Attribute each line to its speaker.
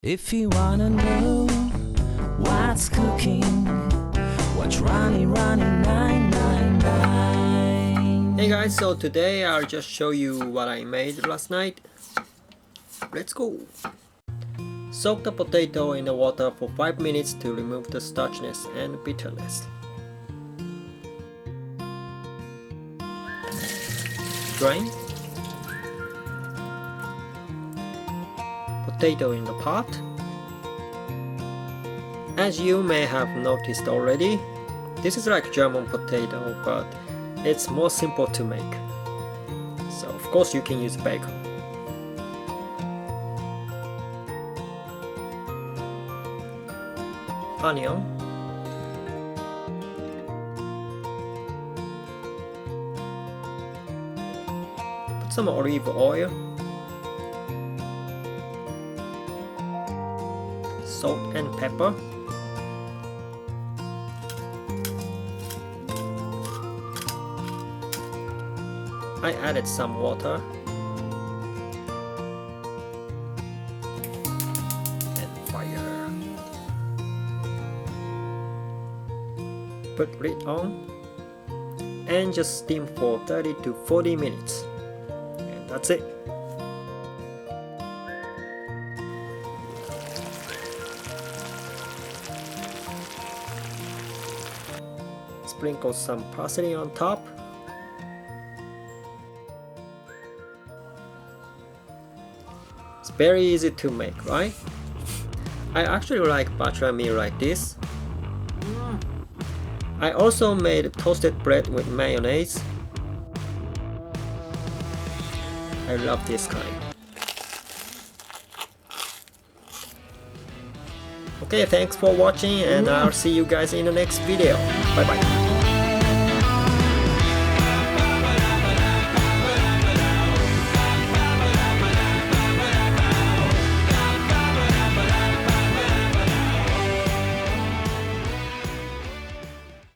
Speaker 1: If you wanna know what's cooking, watch Running 999.
Speaker 2: Hey guys, so today I'll just show you what I made last night. Let's go! Soak the potato in the water for 5 minutes to remove the starchiness and bitterness. Drain. Potato in the pot. As you may have noticed already, this is like German potato, but it's more simple to make. So of course you can use bacon. Onion. Put some olive oil. Salt and pepper. I added some water and fire. Put lid on and just steam for 30 to 40 minutes. And that's it. Sprinkle some parsley on top. It's very easy to make, right? I actually like bachelor meal like this. I also made toasted bread with mayonnaise. I love this kind. Okay, thanks for watching and I'll see you guys in the next video. Bye bye.